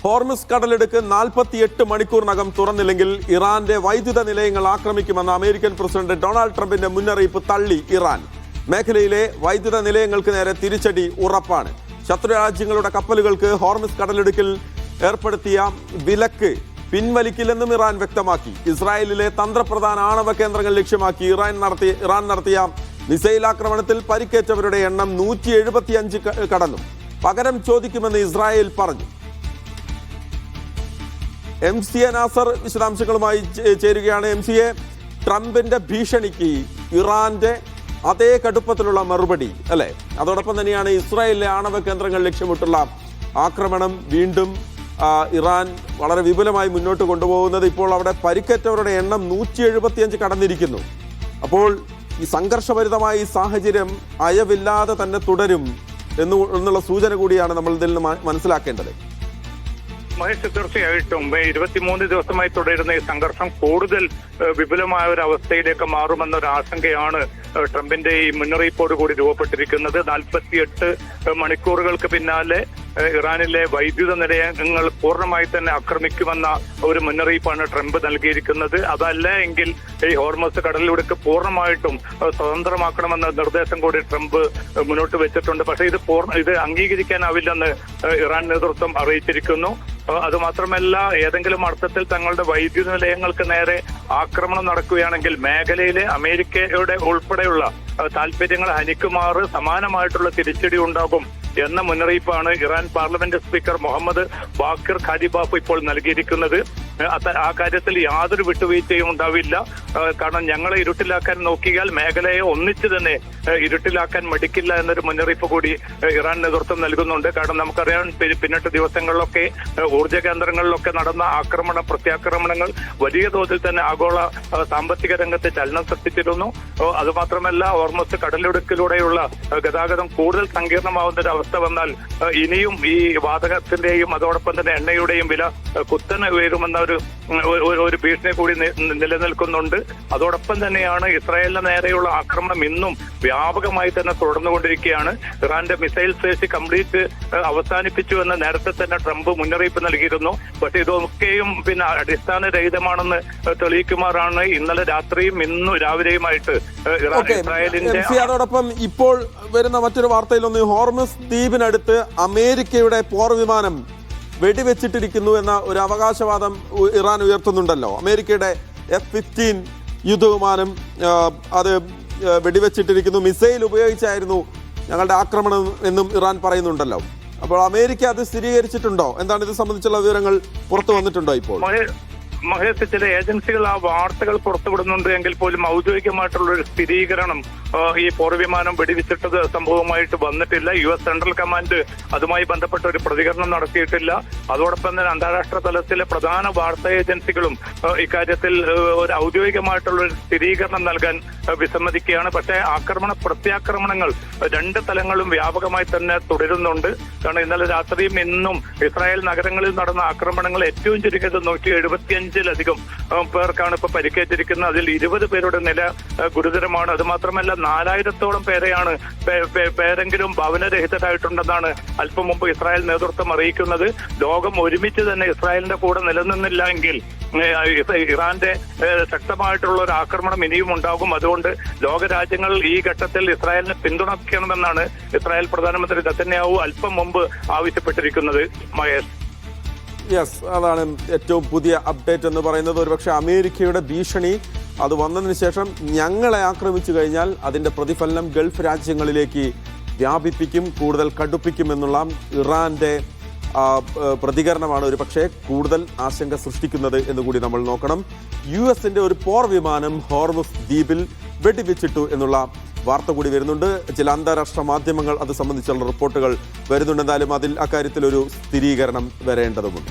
Hormuz കടലിടുക്ക് 48 മണിക്കൂറിനകം തുറന്നില്ലെങ്കിൽ ഇറാന്റെ വൈദ്യുത നിലയങ്ങൾ ആക്രമിക്കുമെന്ന അമേരിക്കൻ പ്രസിഡന്റ് ഡൊണാൾഡ് ട്രംപിന്റെ മുന്നറിയിപ്പ് തള്ളി ഇറാൻ. മേഖലയിലെ വൈദ്യുത നിലയങ്ങൾക്ക് നേരെ തിരിച്ചടി ഉറപ്പാണ്. ശത്രുരാജ്യങ്ങളുടെ കപ്പലുകൾക്ക് ഹോർമുസ് കടലിടുക്കിൽ ഏർപ്പെടുത്തിയ വിലക്ക് പിൻവലിക്കില്ലെന്നും ഇറാൻ വ്യക്തമാക്കി. ഇസ്രായേലിലെ തന്ത്രപ്രധാന ആണവ കേന്ദ്രങ്ങൾ ലക്ഷ്യമാക്കി ഇറാൻ നടത്തിയ മിസൈൽ ആക്രമണത്തിൽ പരിക്കേറ്റവരുടെ എണ്ണം 175 കടന്നു. പകരം ചോദിക്കുമെന്ന് ഇസ്രായേൽ പറഞ്ഞു. MCA നാസർ വിശദാംശങ്ങളുമായി ചേരുകയാണ്. MCA, ട്രംപിന്റെ ഭീഷണിക്ക് ഇറാന്റെ അതേ കടുപ്പത്തിലുള്ള മറുപടി അല്ലെ? അതോടൊപ്പം തന്നെയാണ് ഇസ്രായേലിലെ ആണവ കേന്ദ്രങ്ങൾ ലക്ഷ്യമിട്ടുള്ള ആക്രമണം വീണ്ടും ഇറാൻ വളരെ വിപുലമായി മുന്നോട്ട് കൊണ്ടുപോകുന്നത്. ഇപ്പോൾ അവിടെ പരിക്കേറ്റവരുടെ എണ്ണം 175 കടന്നിരിക്കുന്നു. അപ്പോൾ ഈ സംഘർഷഭരിതമായ ഈ സാഹചര്യം അയവില്ലാതെ തന്നെ തുടരും എന്നുള്ള സൂചന കൂടിയാണ് നമ്മൾ ഇതിൽ നിന്ന് മനസ്സിലാക്കേണ്ടത്. മഹേഷ്, തീർച്ചയായിട്ടും 23 ദിവസമായി തുടരുന്ന ഈ സംഘർഷം കൂടുതൽ വിപുലമായ ഒരു അവസ്ഥയിലേക്ക് മാറുമെന്നൊരു ആശങ്കയാണ് ട്രംപിന്റെ ഈ മുന്നറിയിപ്പോട് കൂടി രൂപപ്പെട്ടിരിക്കുന്നത്. 48 മണിക്കൂറുകൾക്ക് പിന്നാലെ ഇറാനിലെ വൈദ്യുത നിലയങ്ങൾ പൂർണ്ണമായി തന്നെ ആക്രമിക്കുമെന്ന ഒരു മുന്നറിയിപ്പാണ് ട്രംപ് നൽകിയിരിക്കുന്നത്. അതല്ല എങ്കിൽ ഈ ഹോർമുസ് കടലിടുക്ക് പൂർണ്ണമായിട്ടും സ്വതന്ത്രമാക്കണമെന്ന നിർദ്ദേശം കൂടി ട്രംപ് മുന്നോട്ട് വെച്ചിട്ടുണ്ട്. പക്ഷേ ഇത് അംഗീകരിക്കാനാവില്ലെന്ന് ഇറാൻ നേതൃത്വം അറിയിച്ചിരിക്കുന്നു. അതുമാത്രമല്ല, ഏതെങ്കിലും അർത്ഥത്തിൽ തങ്ങളുടെ വൈദ്യുത നിലയങ്ങൾക്ക് നേരെ ആക്രമണം നടക്കുകയാണെങ്കിൽ മേഖലയിലെ അമേരിക്കയുടെ ഉൾപ്പെടെയുള്ള താല്പര്യങ്ങൾ ഹനിക്കുമാറ് സമാനമായിട്ടുള്ള തിരിച്ചടി ഉണ്ടാകും എന്ന മുന്നറിയിപ്പാണ് Iran parliament speaker Mohammad Baqir Ghalibaf ഇപ്പോൾ നൽകിയിരിക്കുന്നത്. ആ കാര്യത്തിൽ യാതൊരു വിട്ടുവീഴ്ചയും ഉണ്ടാവില്ല. കാരണം ഞങ്ങളെ ഇരുട്ടിലാക്കാൻ നോക്കിയാൽ മേഖലയെ ഒന്നിച്ച് തന്നെ ഇരുട്ടിലാക്കാൻ മടിക്കില്ല എന്നൊരു മുന്നറിയിപ്പ് കൂടി ഇറാൻ നേതൃത്വം നൽകുന്നുണ്ട്. കാരണം നമുക്കറിയാം, പിന്നിട്ട ദിവസങ്ങളിലൊക്കെ ഊർജ്ജ കേന്ദ്രങ്ങളിലൊക്കെ നടന്ന പ്രത്യാക്രമണങ്ങൾ വലിയ തോതിൽ തന്നെ ആഗോള സാമ്പത്തിക രംഗത്ത് ചലനം സൃഷ്ടിച്ചിരുന്നു. അതുമാത്രമല്ല, ഹോർമുസ് കടലിടുക്കിലൂടെയുള്ള ഗതാഗതം കൂടുതൽ സങ്കീർണമാവുന്ന ഒരു അവസ്ഥ വന്നാൽ ഇനിയും ഈ വാതകത്തിന്റെയും അതോടൊപ്പം തന്നെ എണ്ണയുടെയും വില കുത്തനെ ഉയരുമെന്ന ഒരു ഭീഷണി കൂടി നിലനിൽക്കുന്നുണ്ട്. അതോടൊപ്പം തന്നെയാണ് ഇസ്രായേലിന് നേരെയുള്ള ആക്രമണം ഇന്നും വ്യാപകമായി തന്നെ തുടർന്നുകൊണ്ടിരിക്കുകയാണ്. ഇറാന്റെ മിസൈൽ ശേഷി കംപ്ലീറ്റ് അവസാനിപ്പിച്ചു എന്ന് നേരത്തെ തന്നെ ട്രംപ് മുന്നറിയിപ്പ് നൽകിയിരുന്നു. പക്ഷെ ഇതൊക്കെയും അടിസ്ഥാനരഹിതമാണെന്ന് തെളിയിക്കുമാറാണ് ഇന്നലെ രാത്രിയും ഇന്നും രാവിലെയുമായിട്ട് ഇസ്രായേലിന്റെ. അതോടൊപ്പം ഇപ്പോൾ വരുന്ന മറ്റൊരു വാർത്തയിലൊന്ന്, ഹോർമുസ് ദ്വീപിനടുത്ത് അമേരിക്കയുടെ പോർ വിമാനം വെടിവെച്ചിട്ടിരിക്കുന്നു എന്ന ഒരു അവകാശവാദം ഇറാൻ ഉയർത്തുന്നുണ്ടല്ലോ. അമേരിക്കയുടെ F-15 യുദ്ധവിമാനം അത് വെടിവെച്ചിട്ടിരിക്കുന്നു, മിസൈൽ ഉപയോഗിച്ചായിരുന്നു ഞങ്ങളുടെ ആക്രമണം എന്നും ഇറാൻ പറയുന്നുണ്ടല്ലോ. അപ്പോൾ അമേരിക്ക അത് സ്ഥിരീകരിച്ചിട്ടുണ്ടോ? എന്താണ് ഇത് സംബന്ധിച്ചുള്ള വിവരങ്ങൾ പുറത്തു വന്നിട്ടുണ്ടോ? ഇപ്പോൾ മഹേഷ്, ചില ഏജൻസികൾ ആ വാർത്തകൾ പുറത്തുവിടുന്നുണ്ട് എങ്കിൽ പോലും ഔദ്യോഗികമായിട്ടുള്ള ഒരു സ്ഥിരീകരണം ഈ പോർവിമാനം വെടിവെച്ചിട്ടത് സംഭവമായിട്ട് വന്നിട്ടില്ല. US സെൻട്രൽ കമാൻഡ് അതുമായി ബന്ധപ്പെട്ട ഒരു പ്രതികരണം നടത്തിയിട്ടില്ല. അതോടൊപ്പം തന്നെ അന്താരാഷ്ട്ര തലത്തിലെ പ്രധാന വാർത്താ ഏജൻസികളും ഇക്കാര്യത്തിൽ ഒരു ഔദ്യോഗികമായിട്ടുള്ള ഒരു സ്ഥിരീകരണം നൽകാൻ വിസമ്മതിക്കുകയാണ്. പക്ഷേ പ്രത്യാക്രമണങ്ങൾ രണ്ട് തലങ്ങളും വ്യാപകമായി തന്നെ തുടരുന്നുണ്ട്. കാരണം ഇന്നലെ രാത്രിയും ഇന്നും ഇസ്രായേൽ നഗരങ്ങളിൽ നടന്ന ആക്രമണങ്ങൾ ഏറ്റവും ചുരുങ്ങിയത് 175-ലധികം പേർക്കാണ് ഇപ്പൊ പരിക്കേറ്റിരിക്കുന്നത്. അതിൽ 20 പേരുടെ നില ഗുരുതരമാണ്. അതുമാത്രമല്ല, 4000-ഓളം പേരെങ്കിലും ഭവനരഹിതരായിട്ടുണ്ടെന്നാണ് അല്പം മുമ്പ് ഇസ്രായേൽ നേതൃത്വം അറിയിക്കുന്നത്. ലോകം ഒരുമിച്ച് തന്നെ ഇസ്രായേലിന്റെ കൂടെ നിലനിന്നില്ല എങ്കിൽ ഇറാന്റെ ശക്തമായിട്ടുള്ള ഒരു ആക്രമണം ഇനിയും ഉണ്ടാകും. അതുകൊണ്ട് ലോകരാജ്യങ്ങൾ ഈ ഘട്ടത്തിൽ ഇസ്രായേലിനെ പിന്തുണയ്ക്കണമെന്നാണ് ഇസ്രായേൽ പ്രധാനമന്ത്രി നെതന്യാഹു അല്പം മുമ്പ് ആവശ്യപ്പെട്ടിരിക്കുന്നത്. മഹേഷ്, യെസ്, അതാണ് ഏറ്റവും പുതിയ അപ്ഡേറ്റ് എന്ന് പറയുന്നത്. ഒരുപക്ഷെ അമേരിക്കയുടെ ഭീഷണി അത് വന്നതിന് ശേഷം ഞങ്ങളെ ആക്രമിച്ചു കഴിഞ്ഞാൽ അതിൻ്റെ പ്രതിഫലനം ഗൾഫ് രാജ്യങ്ങളിലേക്ക് വ്യാപിപ്പിക്കും, കൂടുതൽ കടുപ്പിക്കുമെന്നുള്ള ഇറാന്റെ പ്രതികരണമാണ് ഒരുപക്ഷെ കൂടുതൽ ആശങ്ക സൃഷ്ടിക്കുന്നത് എന്നുകൂടി നമ്മൾ നോക്കണം. US-ന്റെ ഒരു പോർ വിമാനം ഹോർമുസ് ദ്വീപിൽ വെടിവെച്ചിട്ടു എന്നുള്ള വാർത്ത കൂടി വരുന്നുണ്ട്. ചില അന്താരാഷ്ട്ര മാധ്യമങ്ങൾ അത് സംബന്ധിച്ചുള്ള റിപ്പോർട്ടുകൾ വരുന്നുണ്ട്. എന്തായാലും അക്കാര്യത്തിൽ ഒരു സ്ഥിരീകരണം വരേണ്ടതുണ്ട്.